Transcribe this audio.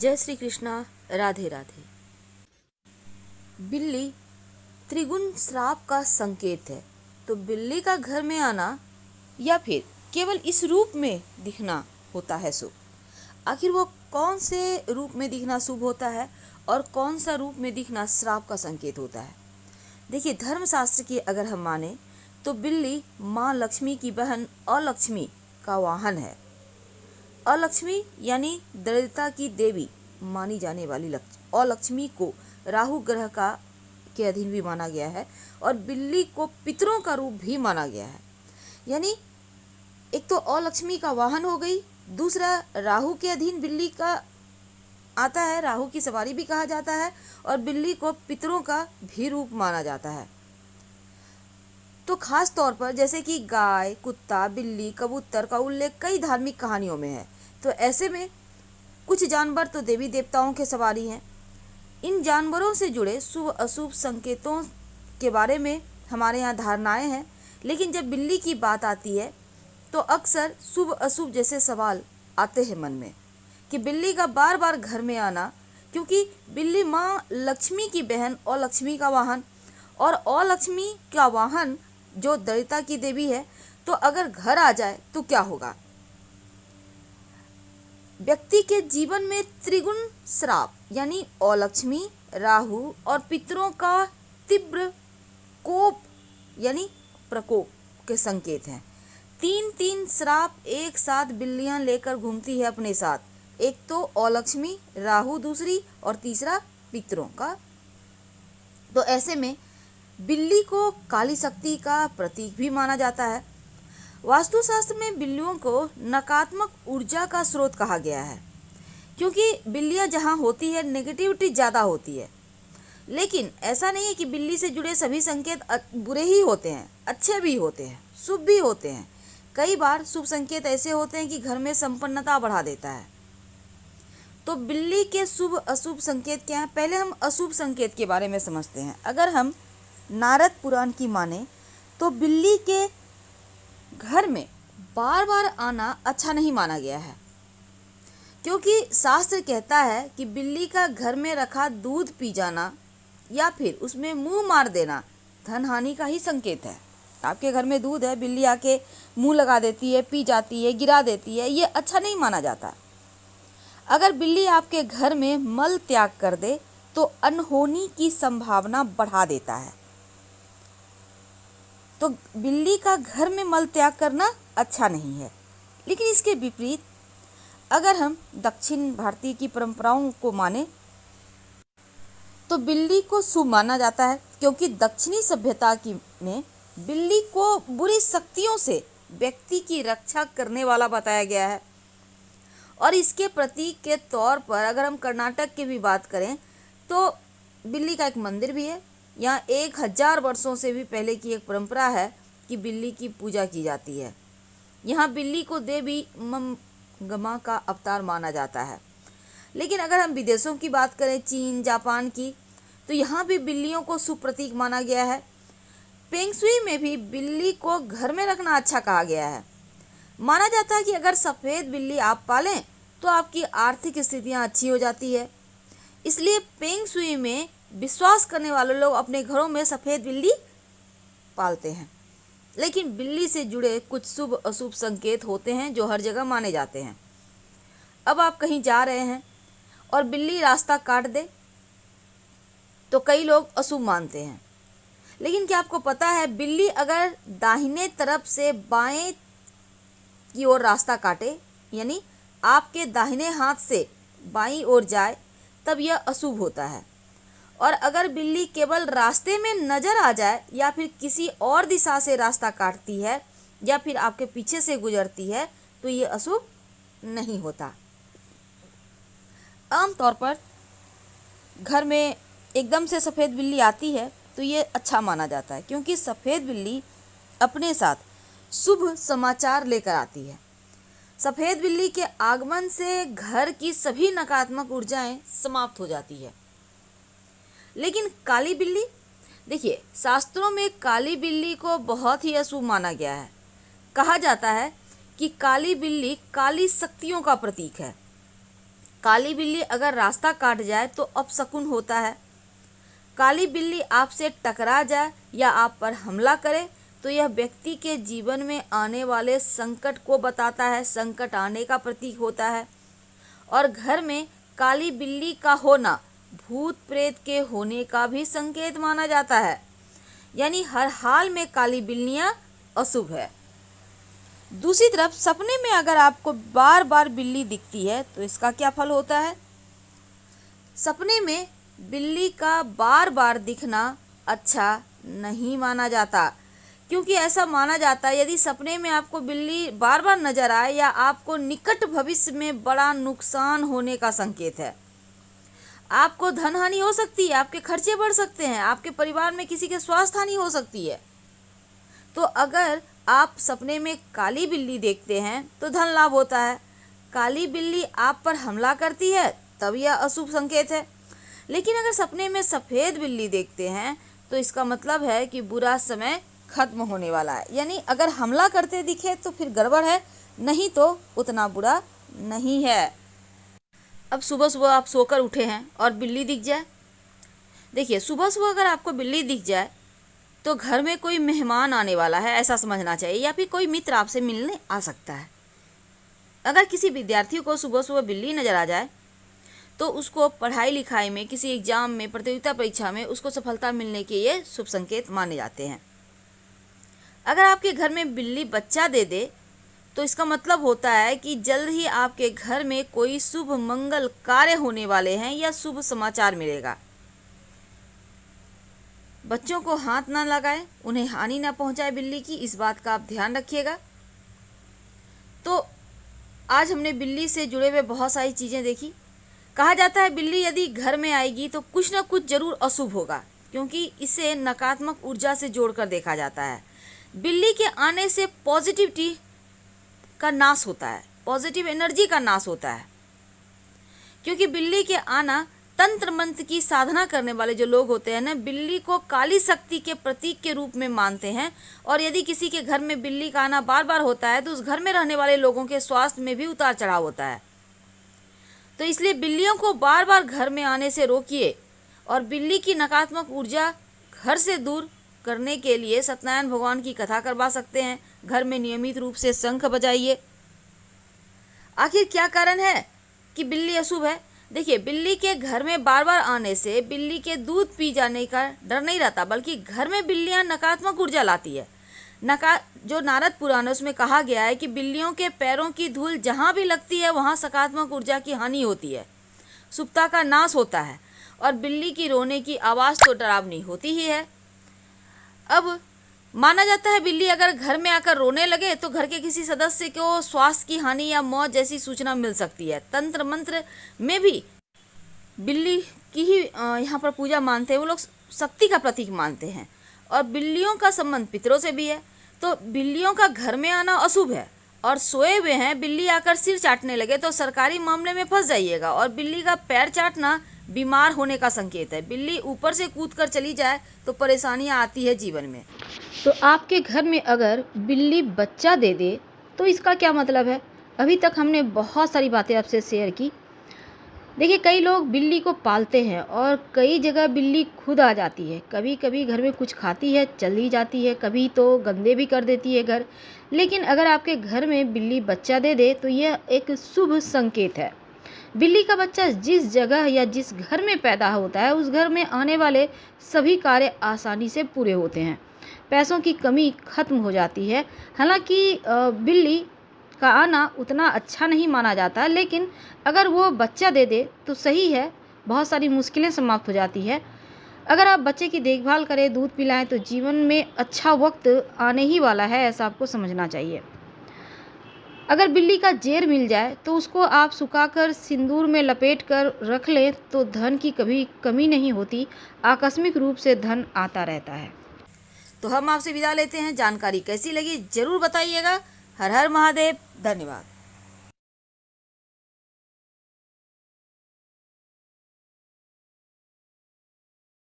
जय श्री कृष्णा। राधे राधे। बिल्ली त्रिगुण श्राप का संकेत है, तो बिल्ली का घर में आना या फिर केवल इस रूप में दिखना होता है शुभ। आखिर वो कौन से रूप में दिखना शुभ होता है और कौन सा रूप में दिखना श्राप का संकेत होता है। देखिए, धर्मशास्त्र की अगर हम माने तो बिल्ली माँ लक्ष्मी की बहन अलक्ष्मी का वाहन है। अलक्ष्मी यानी दरिद्रता की देवी मानी जाने वाली अलक्ष्मी को राहु ग्रह का के अधीन भी माना गया है और बिल्ली को पितरों का रूप भी माना गया है। यानी एक तो अलक्ष्मी का वाहन हो गई, दूसरा राहु के अधीन बिल्ली का आता है, राहु की सवारी भी कहा जाता है और बिल्ली को पितरों का भी रूप माना जाता है। तो खास तौर पर जैसे कि गाय, कुत्ता, बिल्ली, कबूतर का उल्लेख कई धार्मिक कहानियों में है, तो ऐसे में कुछ जानवर तो देवी देवताओं के सवारी हैं। इन जानवरों से जुड़े शुभ अशुभ संकेतों के बारे में हमारे यहाँ धारणाएं हैं, लेकिन जब बिल्ली की बात आती है तो अक्सर शुभ अशुभ जैसे सवाल आते हैं मन में कि बिल्ली का बार बार घर में आना, क्योंकि बिल्ली माँ लक्ष्मी की बहन और लक्ष्मी का वाहन और अलक्ष्मी का वाहन जो दरिद्रता की देवी है, तो अगर घर आ जाए तो क्या होगा। व्यक्ति के जीवन में त्रिगुण श्राप यानी अलक्ष्मी, राहु और पितरों का तीव्र कोप यानी प्रकोप के संकेत हैं। तीन तीन श्राप एक साथ बिल्लियां लेकर घूमती है अपने साथ, एक तो अलक्ष्मी, राहु दूसरी और तीसरा पितरों का। तो ऐसे में बिल्ली को काली शक्ति का प्रतीक भी माना जाता है। वास्तुशास्त्र में बिल्लियों को नकारात्मक ऊर्जा का स्रोत कहा गया है, क्योंकि बिल्लियां जहां होती है नेगेटिविटी ज़्यादा होती है। लेकिन ऐसा नहीं है कि बिल्ली से जुड़े सभी संकेत बुरे ही होते हैं, अच्छे भी होते हैं, शुभ भी होते हैं। कई बार शुभ संकेत ऐसे होते हैं कि घर में संपन्नता बढ़ा देता है। तो बिल्ली के शुभ अशुभ संकेत क्या हैं? पहले हम अशुभ संकेत के बारे में समझते हैं। अगर हम नारद पुराण की माने तो बिल्ली के घर में बार बार आना अच्छा नहीं माना गया है, क्योंकि शास्त्र कहता है कि बिल्ली का घर में रखा दूध पी जाना या फिर उसमें मुंह मार देना धन हानि का ही संकेत है। आपके घर में दूध है, बिल्ली आके मुंह लगा देती है, पी जाती है, गिरा देती है, ये अच्छा नहीं माना जाता। अगर बिल्ली आपके घर में मल त्याग कर दे तो अनहोनी की संभावना बढ़ा देता है। तो बिल्ली का घर में मल त्याग करना अच्छा नहीं है। लेकिन इसके विपरीत अगर हम दक्षिण भारतीय की परंपराओं को माने तो बिल्ली को शुभ माना जाता है, क्योंकि दक्षिणी सभ्यता की में बिल्ली को बुरी शक्तियों से व्यक्ति की रक्षा करने वाला बताया गया है। और इसके प्रतीक के तौर पर अगर हम कर्नाटक की भी बात करें तो बिल्ली का एक मंदिर भी है। यहाँ 1000 वर्षों से भी पहले की एक परंपरा है कि बिल्ली की पूजा की जाती है। यहाँ बिल्ली को देवी मम्गमा का अवतार माना जाता है। लेकिन अगर हम विदेशों की बात करें, चीन, जापान की, तो यहाँ भी बिल्लियों को शुभ प्रतीक माना गया है। फेंग शुई में भी बिल्ली को घर में रखना अच्छा कहा गया है। माना जाता है कि अगर सफ़ेद बिल्ली आप पालें तो आपकी आर्थिक स्थितियाँ अच्छी हो जाती है। इसलिए फेंग शुई में विश्वास करने वाले लोग अपने घरों में सफ़ेद बिल्ली पालते हैं। लेकिन बिल्ली से जुड़े कुछ शुभ अशुभ संकेत होते हैं जो हर जगह माने जाते हैं। अब आप कहीं जा रहे हैं और बिल्ली रास्ता काट दे तो कई लोग अशुभ मानते हैं। लेकिन क्या आपको पता है, बिल्ली अगर दाहिने तरफ से बाएं की ओर रास्ता काटे, यानी आपके दाहिने हाथ से बाईं ओर जाए, तब यह अशुभ होता है। और अगर बिल्ली केवल रास्ते में नजर आ जाए या फिर किसी और दिशा से रास्ता काटती है या फिर आपके पीछे से गुजरती है तो ये अशुभ नहीं होता। आमतौर पर घर में एकदम से सफ़ेद बिल्ली आती है तो ये अच्छा माना जाता है, क्योंकि सफ़ेद बिल्ली अपने साथ शुभ समाचार लेकर आती है। सफ़ेद बिल्ली के आगमन से घर की सभी नकारात्मक ऊर्जाएं समाप्त हो जाती है। लेकिन काली बिल्ली, देखिए, शास्त्रों में काली बिल्ली को बहुत ही अशुभ माना गया है। कहा जाता है कि काली बिल्ली काली शक्तियों का प्रतीक है। काली बिल्ली अगर रास्ता काट जाए तो अपशकुन होता है। काली बिल्ली आपसे टकरा जाए या आप पर हमला करे तो यह व्यक्ति के जीवन में आने वाले संकट को बताता है, संकट आने का प्रतीक होता है। और घर में काली बिल्ली का होना भूत प्रेत के होने का भी संकेत माना जाता है, यानी हर हाल में काली बिल्लियां अशुभ है। दूसरी तरफ सपने में अगर आपको बार बार बिल्ली दिखती है तो इसका क्या फल होता है? सपने में बिल्ली का बार बार दिखना अच्छा नहीं माना जाता, क्योंकि ऐसा माना जाता है यदि सपने में आपको बिल्ली बार बार नजर आए या आपको निकट भविष्य में बड़ा नुकसान होने का संकेत है। आपको धन हानि हो सकती है, आपके खर्चे बढ़ सकते हैं, आपके परिवार में किसी के स्वास्थ्य हानि हो सकती है। तो अगर आप सपने में काली बिल्ली देखते हैं तो धन लाभ होता है। काली बिल्ली आप पर हमला करती है तब यह अशुभ संकेत है। लेकिन अगर सपने में सफ़ेद बिल्ली देखते हैं तो इसका मतलब है कि बुरा समय खत्म होने वाला है, यानी अगर हमला करते दिखे तो फिर गड़बड़ है, नहीं तो उतना बुरा नहीं है। अब सुबह सुबह आप सोकर उठे हैं और बिल्ली दिख जाए। देखिए, सुबह सुबह अगर आपको बिल्ली दिख जाए तो घर में कोई मेहमान आने वाला है ऐसा समझना चाहिए, या फिर कोई मित्र आपसे मिलने आ सकता है। अगर किसी विद्यार्थी को सुबह सुबह बिल्ली नज़र आ जाए तो उसको पढ़ाई लिखाई में, किसी एग्जाम में, प्रतियोगिता परीक्षा में उसको सफलता मिलने के ये शुभ संकेत माने जाते हैं। अगर आपके घर में बिल्ली बच्चा दे दे तो इसका मतलब होता है कि जल्द ही आपके घर में कोई शुभ मंगल कार्य होने वाले हैं या शुभ समाचार मिलेगा। बच्चों को हाथ ना लगाएं, उन्हें हानि ना पहुंचाए बिल्ली की, इस बात का आप ध्यान रखिएगा। तो आज हमने बिल्ली से जुड़े हुए बहुत सारी चीज़ें देखी। कहा जाता है बिल्ली यदि घर में आएगी तो कुछ ना कुछ जरूर अशुभ होगा, क्योंकि इसे नकारात्मक ऊर्जा से जोड़कर देखा जाता है। बिल्ली के आने से पॉजिटिविटी का नाश होता है, पॉजिटिव एनर्जी का नाश होता है, क्योंकि बिल्ली के आना, तंत्र मंत्र की साधना करने वाले जो लोग होते हैं ना, बिल्ली को काली शक्ति के प्रतीक के रूप में मानते हैं। और यदि किसी के घर में बिल्ली का आना बार बार होता है तो उस घर में रहने वाले लोगों के स्वास्थ्य में भी उतार चढ़ाव होता है। तो इसलिए बिल्लियों को बार बार घर में आने से रोकिए और बिल्ली की नकारात्मक ऊर्जा घर से दूर करने के लिए सत्यनारायण भगवान की कथा करवा सकते हैं। घर में नियमित रूप से शंख बजाइए। आखिर क्या कारण है कि बिल्ली अशुभ है? देखिए, बिल्ली के घर में बार बार आने से बिल्ली के दूध पी जाने का डर नहीं रहता, बल्कि घर में बिल्लियां नकारात्मक ऊर्जा लाती है। जो नारद पुराण है उसमें कहा गया है कि बिल्लियों के पैरों की धूल जहाँ भी लगती है वहाँ सकारात्मक ऊर्जा की हानि होती है, शुभता का नाश होता है। और बिल्ली की रोने की आवाज़ तो डरावनी होती ही है। अब माना जाता है बिल्ली अगर घर में आकर रोने लगे तो घर के किसी सदस्य को स्वास्थ्य की हानि या मौत जैसी सूचना मिल सकती है। तंत्र मंत्र में भी बिल्ली की ही यहाँ पर पूजा मानते हैं, वो लोग शक्ति का प्रतीक मानते हैं। और बिल्लियों का संबंध पितरों से भी है। तो बिल्लियों का घर में आना अशुभ है। और सोए हुए हैं, बिल्ली आकर सिर चाटने लगे तो सरकारी मामले में फंस जाइएगा। और बिल्ली का पैर चाटना बीमार होने का संकेत है। बिल्ली ऊपर से कूद कर चली जाए तो परेशानियां आती है जीवन में। तो आपके घर में अगर बिल्ली बच्चा दे दे तो इसका क्या मतलब है? अभी तक हमने बहुत सारी बातें आपसे शेयर की। देखिए, कई लोग बिल्ली को पालते हैं और कई जगह बिल्ली खुद आ जाती है। कभी कभी घर में कुछ खाती है, चली जाती है, कभी तो गंदे भी कर देती है घर। लेकिन अगर आपके घर में बिल्ली बच्चा दे दे तो यह एक शुभ संकेत है। बिल्ली का बच्चा जिस जगह या जिस घर में पैदा होता है उस घर में आने वाले सभी कार्य आसानी से पूरे होते हैं। पैसों की कमी खत्म हो जाती है। हालांकि बिल्ली का आना उतना अच्छा नहीं माना जाता, लेकिन अगर वो बच्चा दे दे तो सही है, बहुत सारी मुश्किलें समाप्त हो जाती है। अगर आप बच्चे की देखभाल करें, दूध पिलाएं तो जीवन में अच्छा वक्त आने ही वाला है, ऐसा आपको समझना चाहिए। अगर बिल्ली का जेर मिल जाए तो उसको आप सुखाकर सिंदूर में लपेट कर रख लें तो धन की कभी कमी नहीं होती, आकस्मिक रूप से धन आता रहता है। तो हम आपसे विदा लेते हैं। जानकारी कैसी लगी जरूर बताइएगा। हर हर महादेव। धन्यवाद।